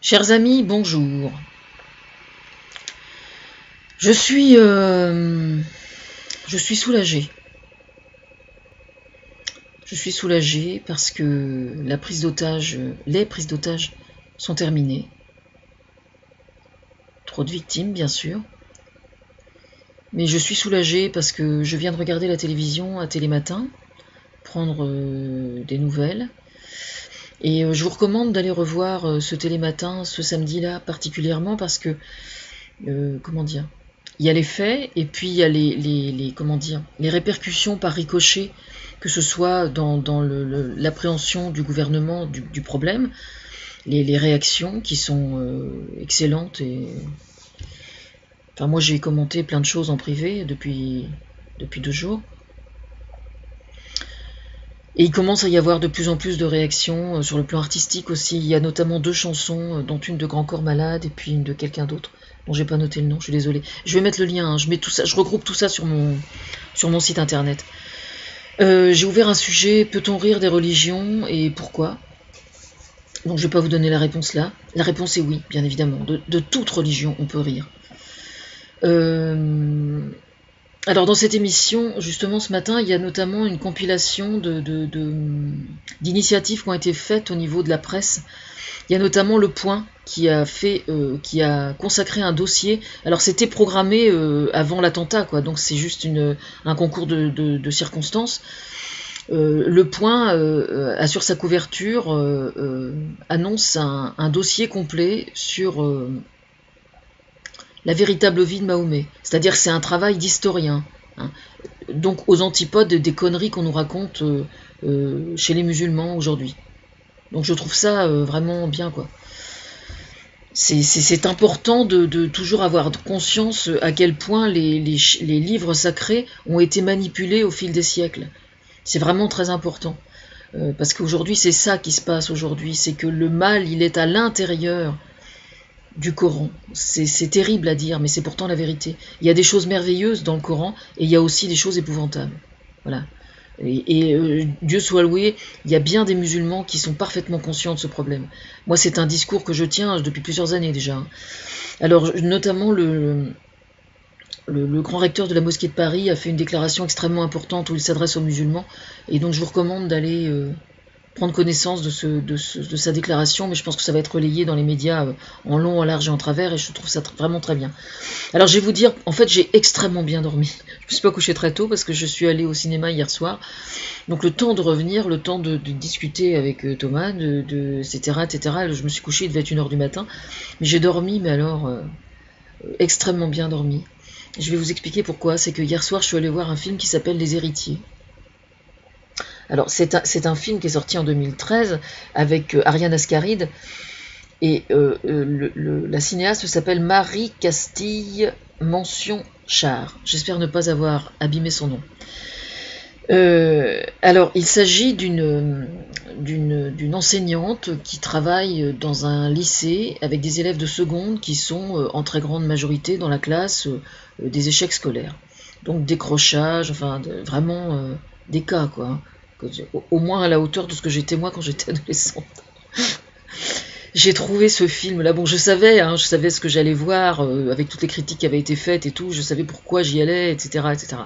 Chers amis, bonjour. Je suis soulagée. Je suis soulagée parce que les prises d'otages sont terminées. Trop de victimes, bien sûr. Mais je suis soulagée parce que je viens de regarder la télévision à Télématin, prendre des nouvelles. Et je vous recommande d'aller revoir ce Télématin ce samedi-là particulièrement parce que, comment dire, il y a les faits et puis il y a les répercussions par ricochet, que ce soit dans l'appréhension du gouvernement du problème, les réactions qui sont excellentes. Enfin, moi j'ai commenté plein de choses en privé depuis 2 jours. Et il commence à y avoir de plus en plus de réactions sur le plan artistique aussi. Il y a notamment 2 chansons, dont une de Grand Corps Malade et puis une de quelqu'un d'autre, dont j'ai pas noté le nom, je suis désolée. Je vais mettre le lien, hein. Je mets tout ça, je regroupe tout ça sur mon site internet. J'ai ouvert un sujet, peut-on rire des religions et pourquoi? Donc je vais pas vous donner la réponse là. La réponse est oui, bien évidemment. De toute religion, on peut rire. Alors dans cette émission, justement ce matin, il y a notamment une compilation d'initiatives qui ont été faites au niveau de la presse. Il y a notamment Le Point qui a consacré un dossier. Alors c'était programmé avant l'attentat, quoi. Donc c'est juste un concours de circonstances. Le Point assure sa couverture, annonce un dossier complet sur la véritable vie de Mahomet. C'est-à-dire que c'est un travail d'historien, hein. Donc aux antipodes des conneries qu'on nous raconte chez les musulmans aujourd'hui. Donc je trouve ça vraiment bien, quoi. C'est important de toujours avoir conscience à quel point les livres sacrés ont été manipulés au fil des siècles. C'est vraiment très important. Parce qu'aujourd'hui, c'est ça qui se passe aujourd'hui. C'est que le mal, il est à l'intérieur du Coran. C'est terrible à dire, mais c'est pourtant la vérité. Il y a des choses merveilleuses dans le Coran, et il y a aussi des choses épouvantables. Voilà. Et Dieu soit loué, il y a bien des musulmans qui sont parfaitement conscients de ce problème. Moi, c'est un discours que je tiens depuis plusieurs années déjà. Alors, notamment, le grand recteur de la mosquée de Paris a fait une déclaration extrêmement importante où il s'adresse aux musulmans, et donc je vous recommande d'aller prendre connaissance de sa déclaration, mais je pense que ça va être relayé dans les médias en long, en large et en travers, et je trouve ça vraiment très bien. Alors je vais vous dire, en fait j'ai extrêmement bien dormi. Je me suis pas couché très tôt parce que je suis allée au cinéma hier soir, donc le temps de revenir, le temps de discuter avec Thomas, etc., etc. Je me suis couché, il devait être 1h du matin, mais j'ai dormi, mais alors extrêmement bien dormi. Je vais vous expliquer pourquoi. C'est que hier soir je suis allée voir un film qui s'appelle Les Héritiers. Alors c'est un film qui est sorti en 2013 avec Ariane Ascaride, et la cinéaste s'appelle Marie Castille Mention Char. J'espère ne pas avoir abîmé son nom. Alors il s'agit d'une enseignante qui travaille dans un lycée avec des élèves de seconde qui sont en très grande majorité dans la classe des échecs scolaires. Donc décrochage, enfin vraiment des cas, quoi. Au moins à la hauteur de ce que j'étais moi quand j'étais adolescente. J'ai trouvé ce film là, bon je savais ce que j'allais voir, avec toutes les critiques qui avaient été faites et tout, je savais pourquoi j'y allais, etc., etc.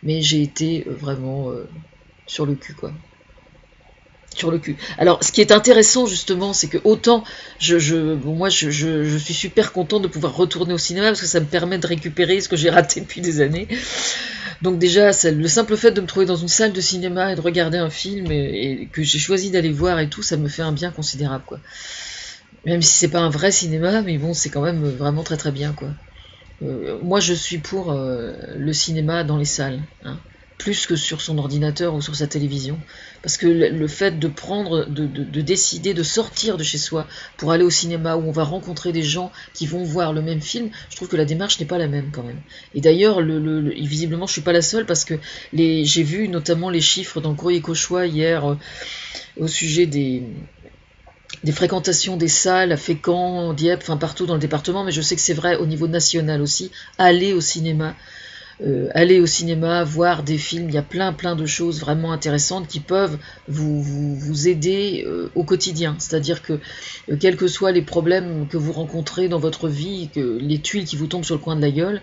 Mais j'ai été vraiment sur le cul, quoi. Sur le cul. Alors, ce qui est intéressant justement, c'est que autant moi je suis super contente de pouvoir retourner au cinéma parce que ça me permet de récupérer ce que j'ai raté depuis des années. Donc déjà, le simple fait de me trouver dans une salle de cinéma et de regarder un film et que j'ai choisi d'aller voir et tout, ça me fait un bien considérable, quoi. Même si c'est pas un vrai cinéma, mais bon, c'est quand même vraiment très très bien, quoi. Moi, je suis pour le cinéma dans les salles, hein, plus que sur son ordinateur ou sur sa télévision. Parce que le fait de décider de sortir de chez soi pour aller au cinéma où on va rencontrer des gens qui vont voir le même film, je trouve que la démarche n'est pas la même quand même. Et d'ailleurs, visiblement, je suis pas la seule parce que j'ai vu notamment les chiffres dans le Courrier Cauchois hier au sujet des fréquentations des salles à Fécamp, Dieppe, enfin partout dans le département, mais je sais que c'est vrai au niveau national aussi. Aller au cinéma aller au cinéma, voir des films, il y a plein de choses vraiment intéressantes qui peuvent vous aider au quotidien. C'est-à-dire que quels que soient les problèmes que vous rencontrez dans votre vie, que les tuiles qui vous tombent sur le coin de la gueule,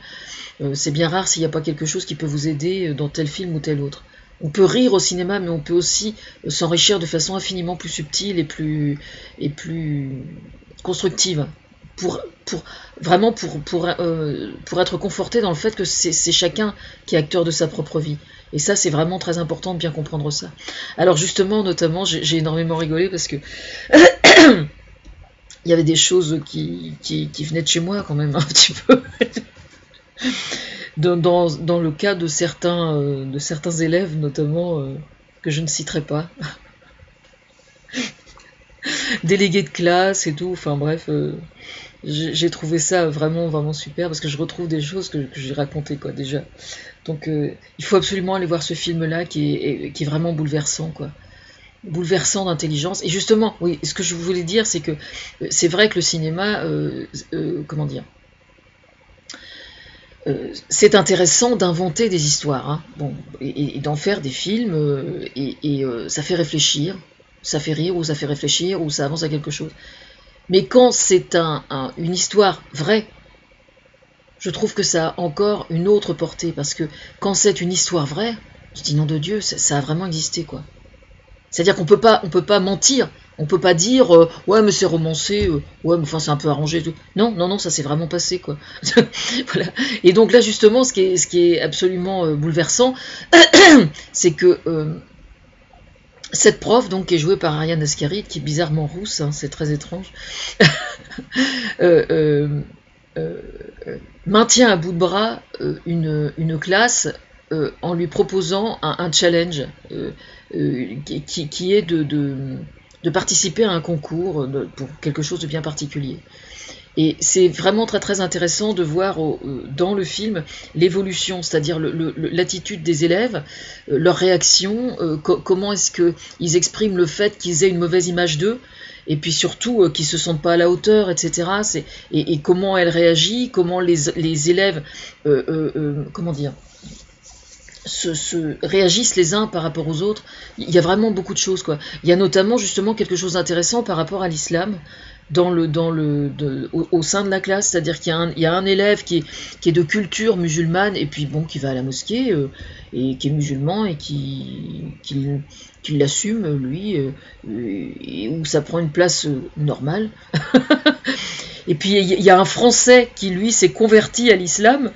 c'est bien rare s'il n'y a pas quelque chose qui peut vous aider dans tel film ou tel autre. On peut rire au cinéma, mais on peut aussi s'enrichir de façon infiniment plus subtile et plus constructive. Vraiment pour être conforté dans le fait que c'est chacun qui est acteur de sa propre vie. Et ça, c'est vraiment très important de bien comprendre ça. Alors justement, notamment, j'ai énormément rigolé parce que il y avait des choses qui venaient de chez moi quand même un petit peu. Dans le cas de certains élèves, notamment, que je ne citerai pas. Délégués de classe et tout, enfin bref... j'ai trouvé ça vraiment super parce que je retrouve des choses que j'ai racontées quoi déjà. Donc il faut absolument aller voir ce film-là qui est vraiment bouleversant quoi. Bouleversant d'intelligence. Et justement, oui, ce que je voulais dire, c'est que c'est vrai que le cinéma, comment dire, c'est intéressant d'inventer des histoires, hein, bon, et d'en faire des films, ça fait réfléchir, ça fait rire ou ça fait réfléchir ou ça avance à quelque chose. Mais quand c'est une histoire vraie, je trouve que ça a encore une autre portée, parce que quand c'est une histoire vraie, je dis nom de Dieu, ça a vraiment existé, quoi. C'est-à-dire qu'on peut pas mentir, on peut pas dire ouais mais c'est romancé, ouais mais enfin c'est un peu arrangé, tout. Non, ça s'est vraiment passé, quoi. Voilà. Et donc là justement, ce qui est absolument bouleversant, c'est que cette prof, donc, qui est jouée par Ariane Ascaride, qui est bizarrement rousse, hein, c'est très étrange, maintient à bout de bras une classe en lui proposant un challenge qui est de participer à un concours pour quelque chose de bien particulier. Et c'est vraiment très intéressant de voir dans le film l'évolution, c'est-à-dire l'attitude des élèves, leur réaction, comment est-ce qu'ils expriment le fait qu'ils aient une mauvaise image d'eux, et puis surtout qu'ils ne se sentent pas à la hauteur, etc. Et comment elle réagit, comment les élèves, comment dire, se réagissent les uns par rapport aux autres. Il y a vraiment beaucoup de choses, quoi. Il y a notamment justement quelque chose d'intéressant par rapport à l'islam au sein de la classe, c'est-à-dire qu'il y a un élève qui est de culture musulmane et puis bon qui va à la mosquée et qui est musulman et qui l'assume lui et où ça prend une place normale. Et puis il y a un Français qui lui s'est converti à l'islam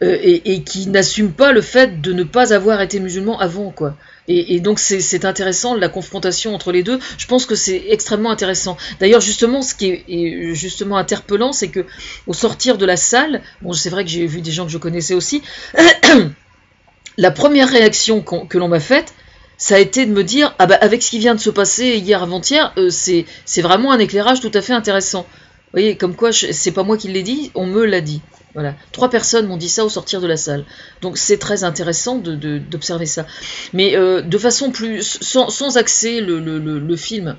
et qui n'assume pas le fait de ne pas avoir été musulman avant, quoi. Et donc c'est intéressant la confrontation entre les deux. Je pense que c'est extrêmement intéressant. D'ailleurs justement ce qui est justement interpellant, c'est que au sortir de la salle, bon c'est vrai que j'ai vu des gens que je connaissais aussi, la première réaction que l'on m'a faite, ça a été de me dire ah bah avec ce qui vient de se passer hier avant-hier, c'est vraiment un éclairage tout à fait intéressant. Vous voyez, comme quoi c'est pas moi qui l'ai dit, on me l'a dit. Voilà. 3 personnes m'ont dit ça au sortir de la salle. Donc c'est très intéressant d'observer ça. Mais de façon plus sans axer le film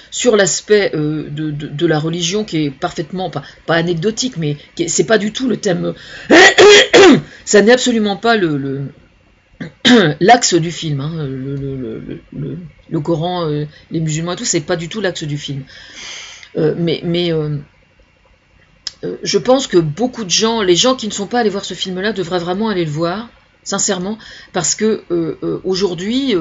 sur l'aspect de la religion qui est parfaitement, pas anecdotique, mais c'est pas du tout le thème. Ça n'est absolument pas l'axe du film. Hein, le Coran, les musulmans et tout, c'est pas du tout l'axe du film. Je pense que beaucoup de gens, les gens qui ne sont pas allés voir ce film-là, devraient vraiment aller le voir, sincèrement, parce que aujourd'hui,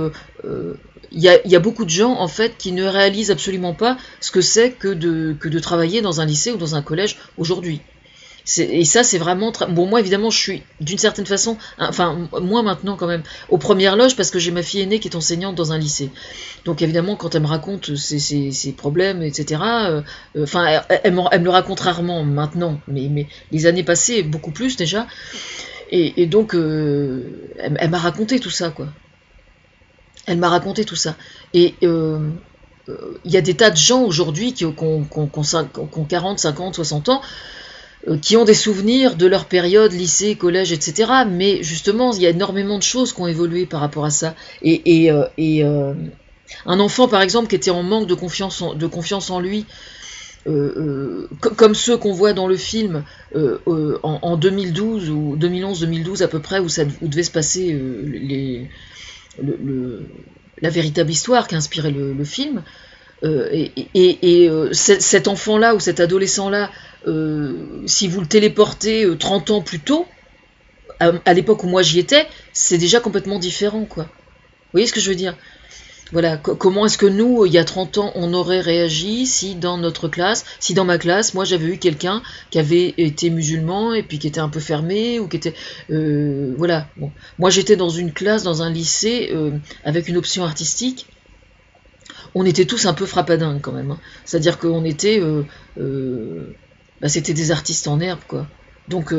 il y a beaucoup de gens en fait qui ne réalisent absolument pas ce que c'est que de travailler dans un lycée ou dans un collège aujourd'hui. Et ça, c'est vraiment... Bon, moi, évidemment, je suis, d'une certaine façon... Enfin, moi, maintenant, quand même, aux premières loges, parce que j'ai ma fille aînée qui est enseignante dans un lycée. Donc, évidemment, quand elle me raconte ses problèmes, etc., enfin, elle me le raconte rarement, maintenant, mais les années passées, beaucoup plus, déjà. Et donc, elle m'a raconté tout ça, quoi. Elle m'a raconté tout ça. Et... il y a des tas de gens, aujourd'hui, qui ont 40, 50, 60 ans, qui ont des souvenirs de leur période, lycée, collège, etc. Mais justement, il y a énormément de choses qui ont évolué par rapport à ça. Un enfant, par exemple, qui était en manque de confiance en lui, comme ceux qu'on voit dans le film en 2012 ou 2011-2012 à peu près, où devait se passer la véritable histoire qui a inspiré le film. Cet enfant-là ou cet adolescent-là, si vous le téléportez 30 ans plus tôt, à l'époque où moi j'y étais, c'est déjà complètement différent, quoi. Vous voyez ce que je veux dire? Voilà, comment est-ce que nous, il y a 30 ans, on aurait réagi si dans notre classe, si dans ma classe, moi j'avais eu quelqu'un qui avait été musulman et puis qui était un peu fermé, ou qui était... voilà, bon. Moi j'étais dans une classe, dans un lycée, avec une option artistique. On était tous un peu frappadingues quand même, hein. C'est-à-dire qu'on était... c'était des artistes en herbe, quoi. Donc...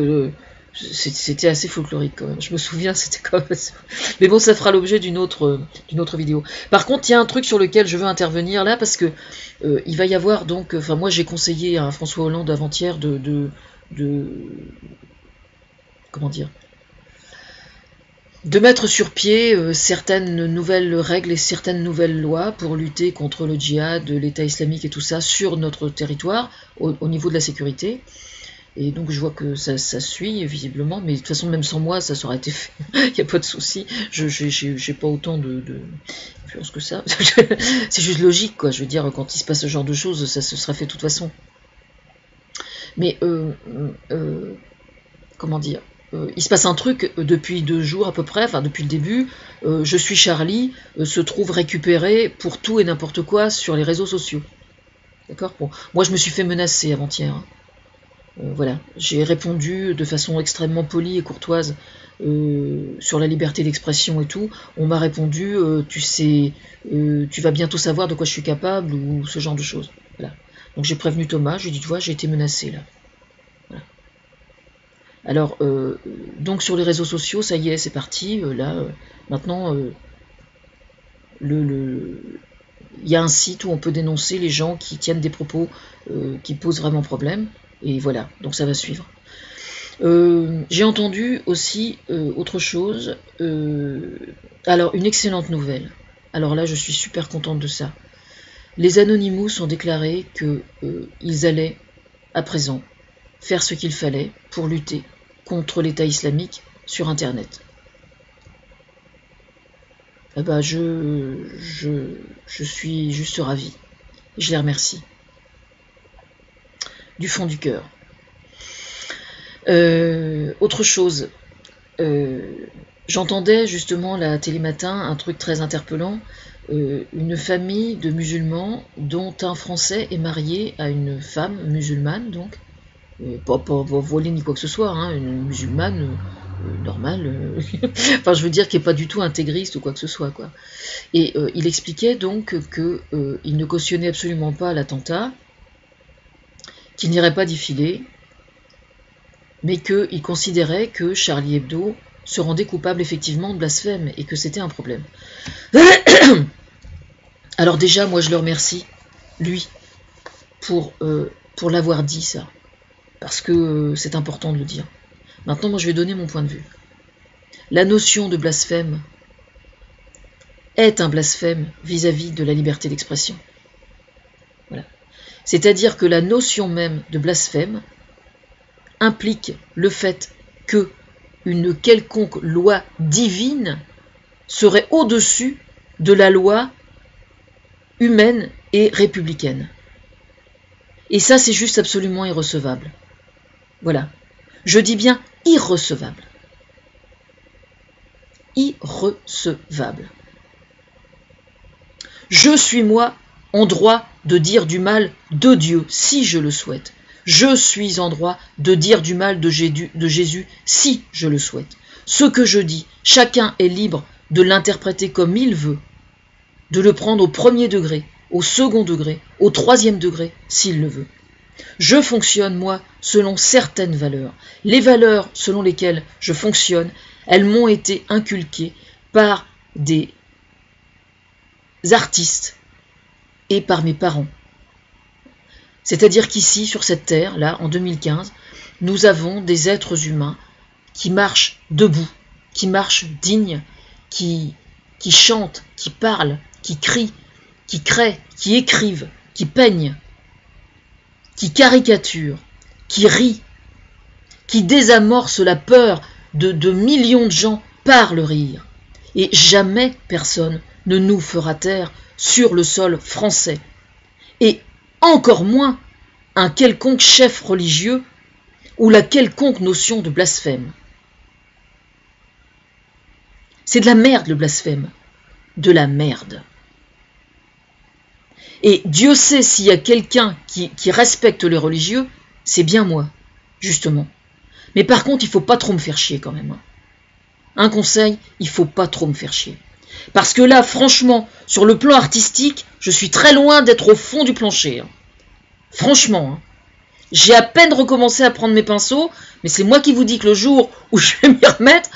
c'était assez folklorique quand même. Je me souviens, c'était quand même assez... Mais bon, ça fera l'objet d'une autre vidéo. Par contre, il y a un truc sur lequel je veux intervenir là, parce que il va y avoir donc... Enfin, moi, j'ai conseillé à François Hollande avant-hier comment dire, de mettre sur pied certaines nouvelles règles et certaines nouvelles lois pour lutter contre le djihad, l'État islamique et tout ça sur notre territoire, au niveau de la sécurité. Et donc je vois que ça suit visiblement, mais de toute façon même sans moi ça aurait été fait, il n'y a pas de souci, j'ai pas autant d'influence que ça, c'est juste logique, quoi. Je veux dire, quand il se passe ce genre de choses, ça se sera fait de toute façon. Mais comment dire, il se passe un truc depuis 2 jours à peu près, enfin depuis le début. Je suis Charlie se trouve récupéré pour tout et n'importe quoi sur les réseaux sociaux. D'accord? Bon, moi je me suis fait menacer avant-hier, hein. Voilà, j'ai répondu de façon extrêmement polie et courtoise sur la liberté d'expression et tout. On m'a répondu, tu sais, tu vas bientôt savoir de quoi je suis capable, ou ce genre de choses. Voilà. Donc j'ai prévenu Thomas, je lui ai dit, tu vois, j'ai été menacé là. Voilà. Alors, donc sur les réseaux sociaux, ça y est, c'est parti. Là, maintenant, il y a un site où on peut dénoncer les gens qui tiennent des propos qui posent vraiment problème. Et voilà, donc ça va suivre. J'ai entendu aussi autre chose. Alors, une excellente nouvelle. Alors là, je suis super contente de ça. Les Anonymous ont déclaré qu'ils allaient, à présent, faire ce qu'il fallait pour lutter contre l'État islamique sur Internet. Eh ben, je suis juste ravie. Je les remercie. Du fond du cœur. Autre chose, j'entendais justement la Télématin un truc très interpellant, une famille de musulmans dont un Français est marié à une femme musulmane, donc pas voilée ni quoi que ce soit, hein, une musulmane normale, enfin je veux dire qui n'est pas du tout intégriste ou quoi que ce soit, quoi. Et il expliquait donc qu'il ne cautionnait absolument pas l'attentat, qu'il n'irait pas défiler, mais qu'il considérait que Charlie Hebdo se rendait coupable effectivement de blasphème et que c'était un problème. Alors déjà, moi je le remercie, lui, pour l'avoir dit ça, parce que c'est important de le dire. Maintenant, moi je vais donner mon point de vue. La notion de blasphème est un blasphème vis-à-vis de la liberté d'expression. Voilà. C'est-à-dire que la notion même de blasphème implique le fait que une quelconque loi divine serait au-dessus de la loi humaine et républicaine. Et ça, c'est juste absolument irrecevable. Voilà. Je dis bien irrecevable. Irrecevable. Je suis, moi, en droit de dire du mal de Dieu, si je le souhaite. Je suis en droit de dire du mal de Jésus, si je le souhaite. Ce que je dis, chacun est libre de l'interpréter comme il veut, de le prendre au 1er degré, au 2e degré, au 3e degré, s'il le veut. Je fonctionne, moi, selon certaines valeurs. Les valeurs selon lesquelles je fonctionne, elles m'ont été inculquées par des artistes et par mes parents. C'est-à-dire qu'ici, sur cette terre, là, en 2015, nous avons des êtres humains qui marchent debout, qui marchent dignes, qui chantent, qui parlent, qui crient, qui créent, qui écrivent, qui peignent. qui caricature, qui rit, qui désamorce la peur de millions de gens par le rire. Et jamais personne ne nous fera taire sur le sol français. Et encore moins un quelconque chef religieux ou la quelconque notion de blasphème. C'est de la merde le blasphème. De la merde. Et Dieu sait s'il y a quelqu'un qui respecte les religieux, c'est bien moi, justement. Mais par contre, il ne faut pas trop me faire chier quand même. Un conseil, il ne faut pas trop me faire chier. Parce que là, franchement, sur le plan artistique, je suis très loin d'être au fond du plancher. Franchement, j'ai à peine recommencé à prendre mes pinceaux, mais c'est moi qui vous dis que le jour où je vais m'y remettre,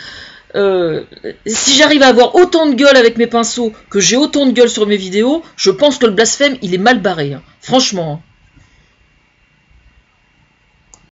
si j'arrive à avoir autant de gueule avec mes pinceaux que j'ai autant de gueule sur mes vidéos, je pense que le blasphème, il est mal barré. Franchement.